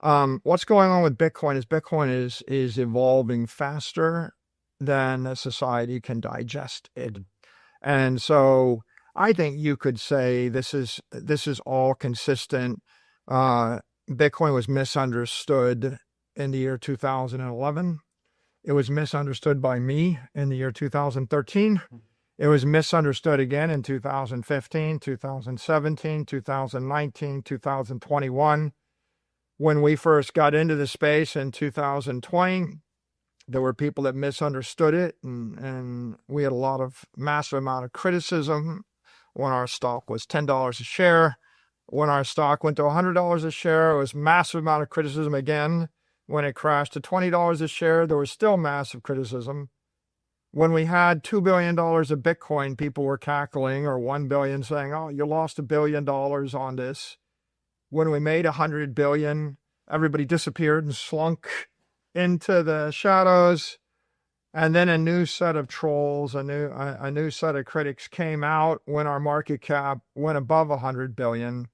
What's going on with Bitcoin is Bitcoin is evolving faster than a society can digest it. And so I think you could say this is all consistent. Uh, Bitcoin was misunderstood in the year 2011. It was misunderstood by me in the year 2013. It was misunderstood again in 2015, 2017, 2019, 2021. When we first got into the space in 2020, there were people that misunderstood it, and we had a lot of massive amount of criticism when our stock was $10 a share. When our stock went to $100 a share, it was massive amount of criticism again. When it crashed to $20 a share, there was still massive criticism. When we had $2 billion of Bitcoin, people were cackling, or 1 billion, saying, oh, you lost $1 billion on this. When we made 100 billion, everybody disappeared and slunk into the shadows. And then a new set of trolls, a new set of critics came out when our market cap went above 100 billion.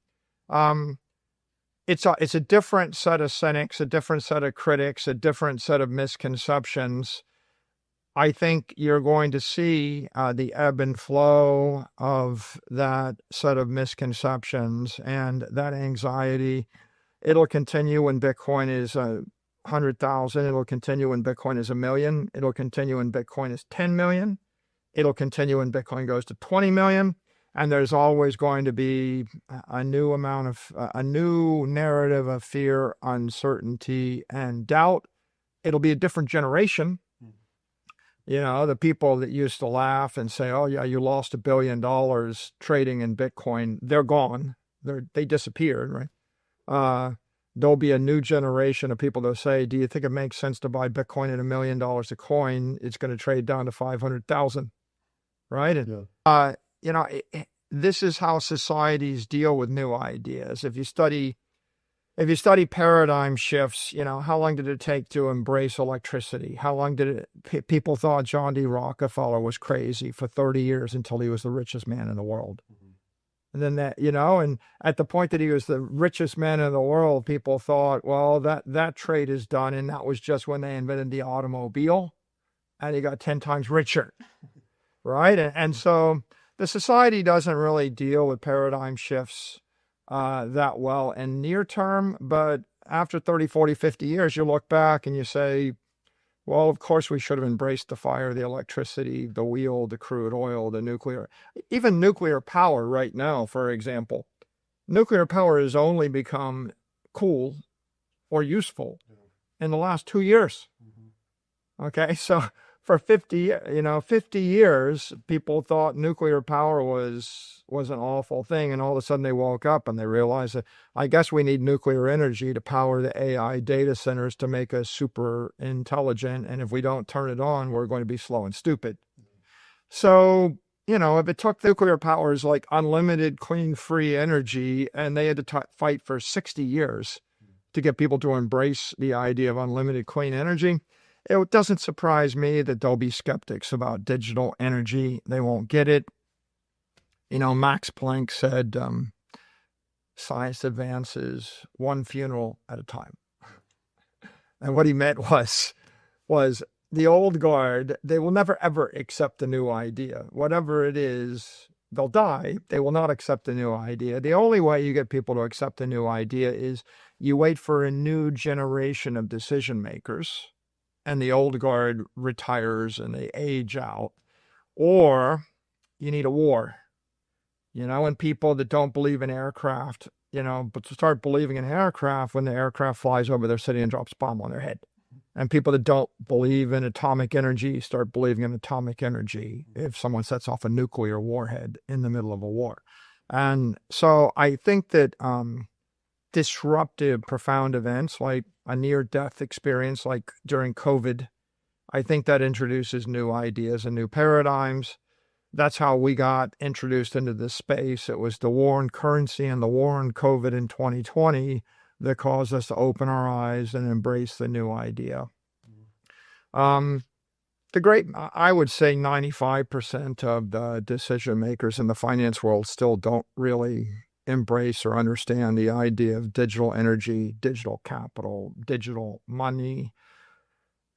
It's a different set of cynics, a different set of critics, a different set of misconceptions. I think you're going to see the ebb and flow of that set of misconceptions and that anxiety. It'll continue when Bitcoin is 100,000. It'll continue when Bitcoin is 1 million. It'll continue when Bitcoin is 10 million. It'll continue when Bitcoin goes to 20 million. And there's always going to be a new narrative of fear, uncertainty, and doubt. It'll be a different generation. You know, the people that used to laugh and say, oh, yeah, you lost $1 billion trading in Bitcoin, they're gone. They disappeared, right? There'll be a new generation of people that say, do you think it makes sense to buy Bitcoin at $1 million a coin? It's going to trade down to 500,000, right? And, this is how societies deal with new ideas. If you study paradigm shifts, how long did it take to embrace electricity? How long did people thought John D. Rockefeller was crazy for 30 years until he was the richest man in the world. And then and at the point that he was the richest man in the world, people thought, well, that trade is done. And that was just when they invented the automobile and he got 10 times richer, right? And so the society doesn't really deal with paradigm shifts that well in near term, but after 30, 40, 50 years, you look back and you say, well, of course we should have embraced the fire, the electricity, the wheel, the crude oil, the nuclear, even nuclear power right now, for example. Nuclear power has only become cool or useful in the last 2 years. Okay, so for 50 years, people thought nuclear power was an awful thing. And all of a sudden they woke up and they realized that I guess we need nuclear energy to power the AI data centers to make us super intelligent. And if we don't turn it on, we're going to be slow and stupid. So, if it took nuclear power as like unlimited, clean, free energy, and they had to fight for 60 years to get people to embrace the idea of unlimited clean energy, it doesn't surprise me that there'll be skeptics about digital energy. They won't get it. Max Planck said, science advances one funeral at a time. And what he meant was the old guard, they will never, ever accept a new idea. Whatever it is, they'll die. They will not accept a new idea. The only way you get people to accept a new idea is you wait for a new generation of decision makers, and the old guard retires and they age out, or you need a war, and people that don't believe in aircraft, but to start believing in aircraft when the aircraft flies over their city and drops a bomb on their head. And people that don't believe in atomic energy start believing in atomic energy if someone sets off a nuclear warhead in the middle of a war. And so I think that disruptive, profound events like a near-death experience like during COVID, I think that introduces new ideas and new paradigms. That's how we got introduced into this space. It was the war on currency and the war on COVID in 2020 that caused us to open our eyes and embrace the new idea. I would say 95% of the decision makers in the finance world still don't really embrace or understand the idea of digital energy, digital capital, digital money.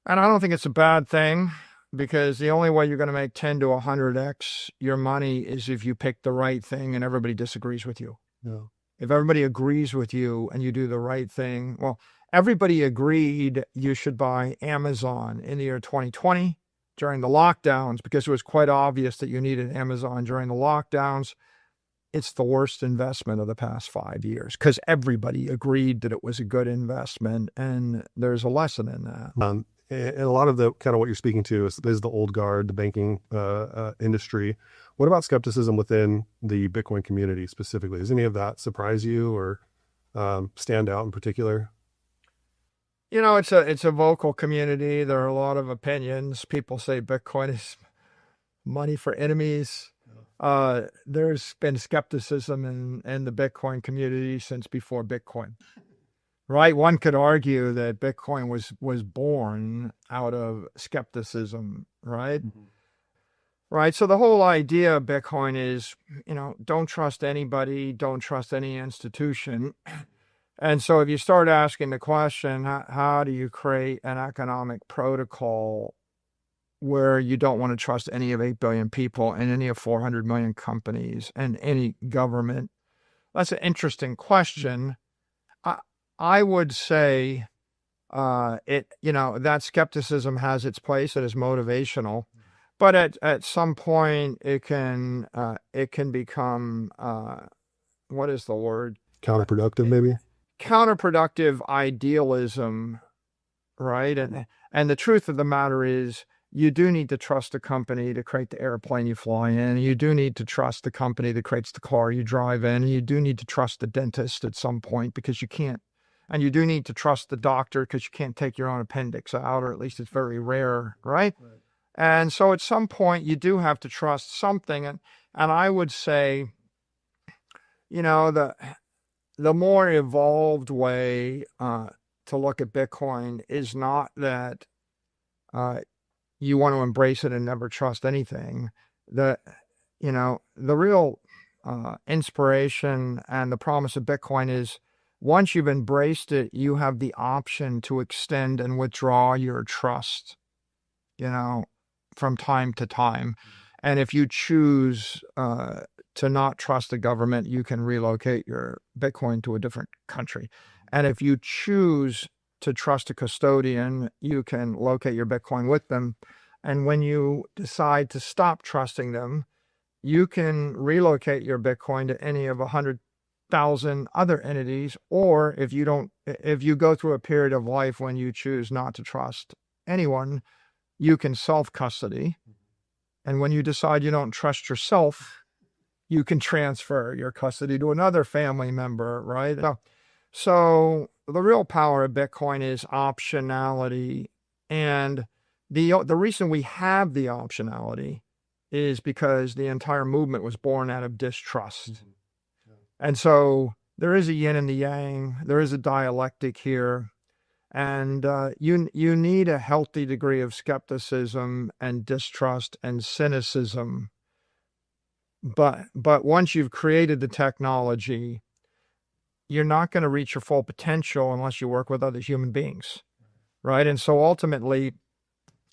And I don't think it's a bad thing, because the only way you're going to make 10 to 100x your money is if you pick the right thing and everybody disagrees with you. Yeah. If everybody agrees with you and you do the right thing, well, everybody agreed you should buy Amazon in the year 2020 during the lockdowns, because it was quite obvious that you needed Amazon during the lockdowns. It's the worst investment of the past 5 years, because everybody agreed that it was a good investment, and there's a lesson in that. And a lot of the kind of what you're speaking to is the old guard, the banking industry. What about skepticism within the Bitcoin community specifically? Does any of that surprise you or stand out in particular? You know, it's a vocal community. There are a lot of opinions. People say Bitcoin is money for enemies. There's been skepticism in the Bitcoin community since before Bitcoin. Right? One could argue that Bitcoin was born out of skepticism, right? Mm-hmm. Right. So the whole idea of Bitcoin is, don't trust anybody, don't trust any institution. And so if you start asking the question, how do you create an economic protocol where you don't want to trust any of 8 billion people and any of 400 million companies and any government? That's an interesting question. I would say that skepticism has its place. It is motivational, but at some point it can become what is the word? Counterproductive, maybe. Counterproductive idealism, right? And the truth of the matter is, you do need to trust a company to create the airplane you fly in. You do need to trust the company that creates the car you drive in. You do need to trust the dentist at some point, because you can't. And you do need to trust the doctor, because you can't take your own appendix out, or at least it's very rare, right? And so at some point you do have to trust something. And I would say, the more evolved way to look at Bitcoin is not that you want to embrace it and never trust anything. The real inspiration and the promise of Bitcoin is, once you've embraced it, you have the option to extend and withdraw your trust, from time to time. And if you choose to not trust the government, you can relocate your Bitcoin to a different country. And if you choose to trust a custodian, you can locate your Bitcoin with them. And when you decide to stop trusting them, you can relocate your Bitcoin to any of 100,000 other entities. Or if you go through a period of life when you choose not to trust anyone, you can self-custody. And when you decide you don't trust yourself, you can transfer your custody to another family member, right? So the real power of Bitcoin is optionality. And the reason we have the optionality is because the entire movement was born out of distrust. Mm-hmm. Yeah. And so there is a yin and the yang. There is a dialectic here. And you need a healthy degree of skepticism and distrust and cynicism. But once you've created the technology, you're not going to reach your full potential unless you work with other human beings, right? And so ultimately,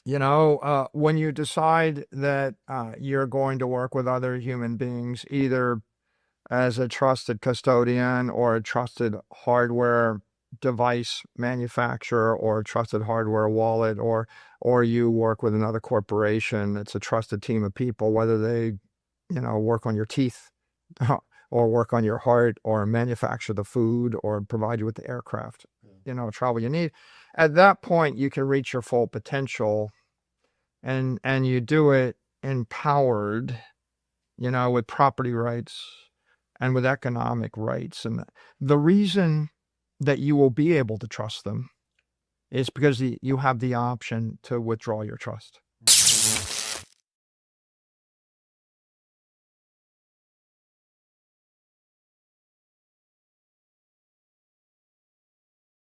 when you decide that you're going to work with other human beings, either as a trusted custodian or a trusted hardware device manufacturer or a trusted hardware wallet, or you work with another corporation that's a trusted team of people, whether they, work on your teeth or work on your heart or manufacture the food or provide you with the aircraft, travel you need. At that point, you can reach your full potential, and you do it empowered, with property rights and with economic rights. And the reason that you will be able to trust them is because you have the option to withdraw your trust.